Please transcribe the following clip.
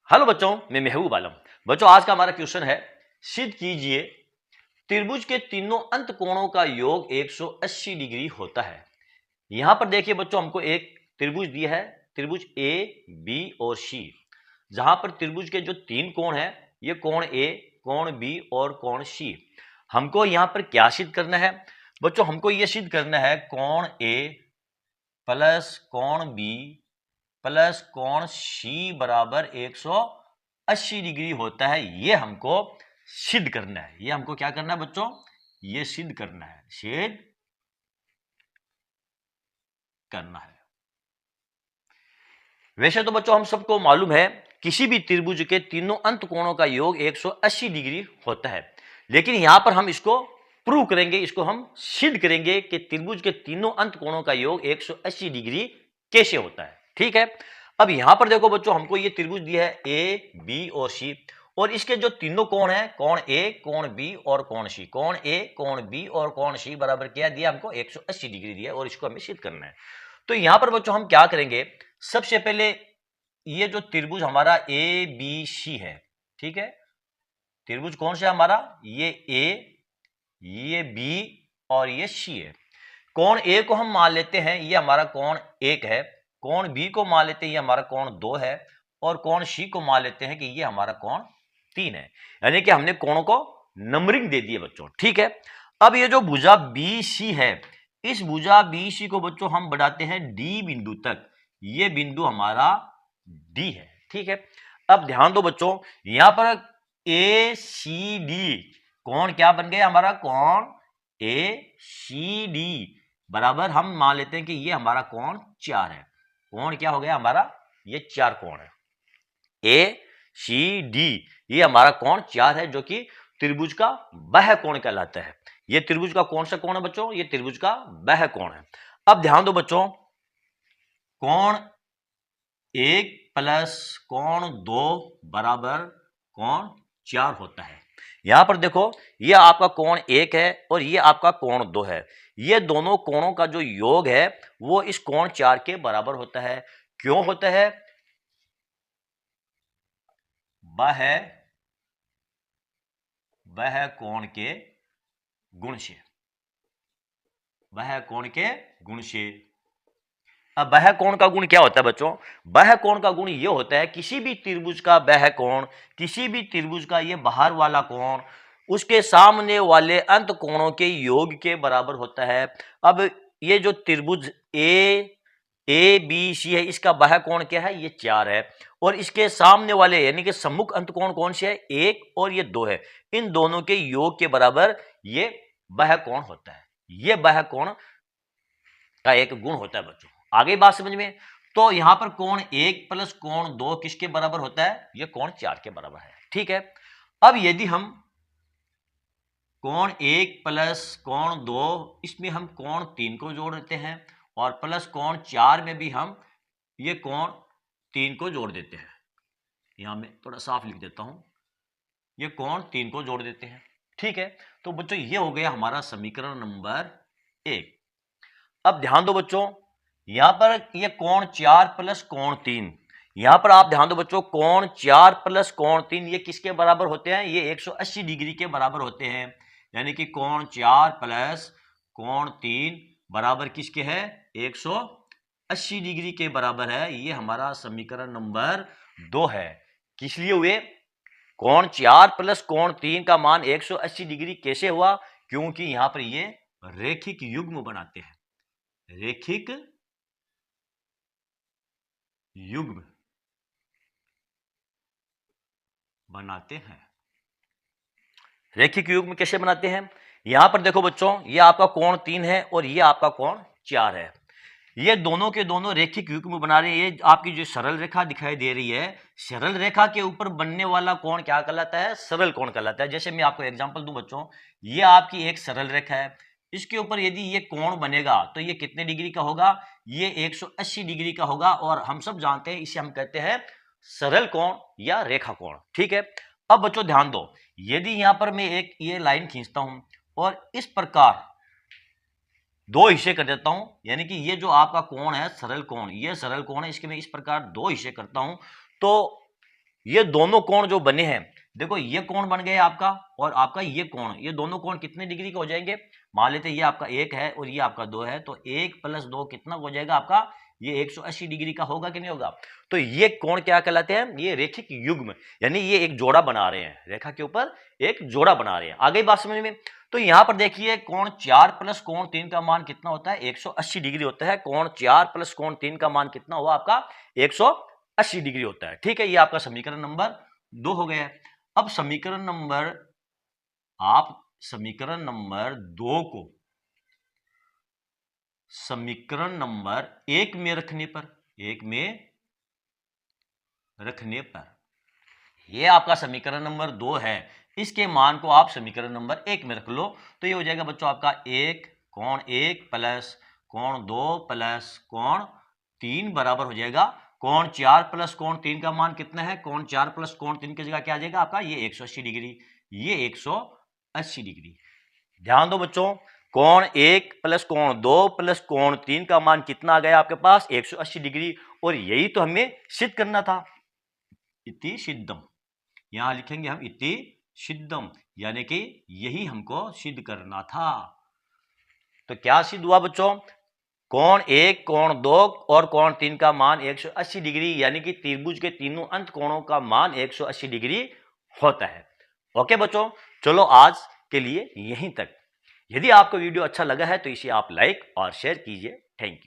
Hello बच्चों, मैं महबूब आलम। बच्चों, आज का हमारा क्वेश्चन है, सिद्ध कीजिए त्रिभुज के तीनों अंत कोणों का योग 180 डिग्री होता है। यहां पर देखिए बच्चों, हमको एक त्रिभुज दिया है, त्रिभुज ए, बी और सी। जहां पर त्रिभुज के जो तीन कोण हैं, ये कोण ए, कोण बी और कोण सी। हमको यहां पर क्या सिद्ध करना है बच्चों? हमको यह सिद्ध करना है कोण ए प्लस कोण बी प्लस कोण सी बराबर 180 डिग्री होता है। ये हमको सिद्ध करना है। ये हमको क्या करना है बच्चों? ये सिद्ध करना है, सिद्ध करना है। वैसे तो बच्चों हम सबको मालूम है, किसी भी त्रिभुज के तीनों अंत कोणों का योग 180 डिग्री होता है। लेकिन यहां पर हम इसको प्रूव करेंगे, इसको हम सिद्ध करेंगे कि त्रिभुज के तीनों अंत कोणों का योग 180 डिग्री कैसे होता है। ठीक है। अब यहां पर देखो बच्चों, हमको ये त्रिभुज दिया है ए, बी और सी, और इसके जो तीनों कोण हैं, कोण ए, कोण बी और कोण सी, कोण ए, कोण बी और कोण सी बराबर क्या दिया हमको? 180 डिग्री दिया, और इसको हमें सिद्ध करना है। तो यहां पर बच्चों हम क्या करेंगे, सबसे पहले ये जो त्रिभुज हमारा ए बी सी है, ठीक है, त्रिभुज कौन सा है हमारा? ये ए, ये बी और ये सी है। कोण ए को हम मान लेते हैं ये हमारा कोण 1 है, कोण बी को मान लेते हैं ये हमारा कोण 2 है, और कोण सी को मान लेते हैं कि ये हमारा कोण 3 है। यानी कि हमने कोणों को नंबरिंग दे दी है बच्चों। ठीक है। अब ये जो भुजा बी सी है, इस भुजा बी सी को बच्चों हम बढ़ाते हैं डी बिंदु तक। ये बिंदु हमारा डी है। ठीक है। अब ध्यान दो बच्चों, यहां पर ए सी डी कोण क्या बन गया हमारा? कोण ए सी डी बराबर हम मान लेते हैं कि ये हमारा कोण 4 है। कोण क्या हो गया हमारा? ये 4 कोण है। ए सी डी ये हमारा कोण 4 है, जो कि त्रिभुज का बाह्य कोण कहलाता है। ये त्रिभुज का कौन सा कोण है बच्चों? ये त्रिभुज का बाह्य कोण है। अब ध्यान दो बच्चों, कोण 1 प्लस कोण 2 बराबर कोण 4 होता है। यहां पर देखो, ये आपका कोण 1 है और ये आपका कोण 2 है। ये दोनों कोणों का जो योग है वो इस कोण 4 के बराबर होता है। क्यों होता है? वह कोण के गुण से, वह कोण के गुण से। अब बाह्य कोण का गुण क्या होता है बच्चों? बाह्य कोण का गुण यह होता है, किसी भी त्रिभुज का बाह्य कोण, किसी भी त्रिभुज का ये बाहर वाला कोण उसके सामने वाले अंत कोणों के योग के बराबर होता है। अब ये जो त्रिभुज ए बी सी है, इसका बाह्य कोण क्या है? ये 4 है, और इसके सामने वाले यानी कि सम्मुख अंत कोण कौन से है? 1 और ये 2 है। इन दोनों के योग के बराबर ये बाह्य कोण होता है। ये बाह्य कोण का एक गुण होता है बच्चों। आगे बात समझ में? तो यहां पर कोण 1 प्लस कोण 2 किसके बराबर होता है? ये कोण 4 के बराबर है। ठीक है। अब यदि हम कोण 1 प्लस कोण 2, इसमें हम कोण 3 को जोड़ देते हैं, और प्लस कोण 4 में भी हम ये कोण 3 को जोड़ देते हैं। यहां मैं थोड़ा साफ लिख देता हूं, ये कोण 3 को जोड़ देते हैं। ठीक है। तो बच्चों ये हो गया हमारा समीकरण नंबर 1। अब ध्यान दो बच्चों, यहां पर ये कोण 4 प्लस कोण 3, यहां पर आप ध्यान दो बच्चों, कोण 4 प्लस कोण 3 ये किसके बराबर होते हैं? ये 180 डिग्री के बराबर होते हैं। यानी कि कोण 4 प्लस कोण 3 बराबर किसके है? 180 डिग्री के बराबर है। ये हमारा समीकरण नंबर 2 है। किस लिए हुए? कोण 4 प्लस कोण 3 का मान 180 डिग्री कैसे हुआ? क्योंकि यहां पर ये रेखिक युग्म बनाते हैं, रेखिक युग्म बनाते हैं। रेखिक युग्म कैसे बनाते हैं? यहां पर देखो बच्चों, ये आपका कोण 3 है और ये आपका कोण 4 है। ये दोनों के दोनों रेखिक युग्म बना रहे हैं। ये आपकी जो सरल रेखा दिखाई दे रही है, सरल रेखा के ऊपर बनने वाला कोण क्या कहलाता है? सरल कोण कहलाता है। जैसे मैं आपको एग्जांपल दूं बच्चों, ये आपकी एक सरल रेखा है, इसके ऊपर यदि ये कोण बनेगा तो ये कितने डिग्री का होगा? ये 180 डिग्री का होगा, और हम सब जानते हैं इसे हम कहते हैं सरल कोण या रेखा कोण। ठीक है। अब बच्चों ध्यान दो, यदि यहां पर मैं एक ये लाइन खींचता हूं और इस प्रकार 2 हिस्से कर देता हूं, यानी कि ये जो आपका कोण है सरल कोण, ये सरल कोण है, इसके मैं इस प्रकार 2 हिस्से करता हूं, तो ये दोनों कोण जो बने हैं, देखो ये कोण बन गए आपका और आपका ये कोण, ये दोनों कोण कितने डिग्री के हो जाएंगे? मान लेते हैं ये आपका 1 है और ये आपका 2 है, तो 1 + 2 कितना हो जाएगा आपका? ये 180 डिग्री का होगा कि नहीं होगा? तो ये कोण क्या कहलाते हैं? ये रेखिक युग्म, यानी ये एक जोड़ा बना रहे हैं, रेखा के ऊपर एक जोड़ा बना रहे हैं। आ गई बात समझ में? तो यहां पर देखिए कोण 4 + कोण 3 का मान कितना होता है? 180 डिग्री होता है। कोण 4 + कोण 3 का मान कितना हुआ आपका? 180 डिग्री होता है। ठीक है, ये आपका समीकरण नंबर 2 हो गया। अब समीकरण नंबर 2 को समीकरण नंबर 1 में रखने पर, ये आपका समीकरण नंबर 2 है, इसके मान को आप समीकरण नंबर 1 में रख लो, तो ये हो जाएगा बच्चों आपका 1 कोण 1 प्लस कोण 2 प्लस कोण 3 बराबर हो जाएगा कोण 4 प्लस कोण 3 का मान कितना है? कोण 4 प्लस कोण 3 की जगह क्या आ जाएगा आपका? ये 180 डिग्री, ये 180 डिग्री। ध्यान दो बच्चों, कोण 1 प्लस कोण 2 प्लस कोण 3 का मान कितना आ गया आपके पास? 180 डिग्री। और यही तो हमें सिद्ध करना था, इति सिद्धम। यहां लिखेंगे हम इति सिद्धम, यानी कि यही हमको सिद्ध करना था। तो क्या सिद्ध हुआ बच्चों? कोण 1, कोण 2 और कोण 3 का मान 180 डिग्री, यानी कि त्रिभुज के तीनों अंत कोणों का मान 180 डिग्री होता है। ओके बच्चों, चलो आज के लिए यहीं तक। यदि आपको वीडियो अच्छा लगा है तो इसे आप लाइक और शेयर कीजिए। Thank you.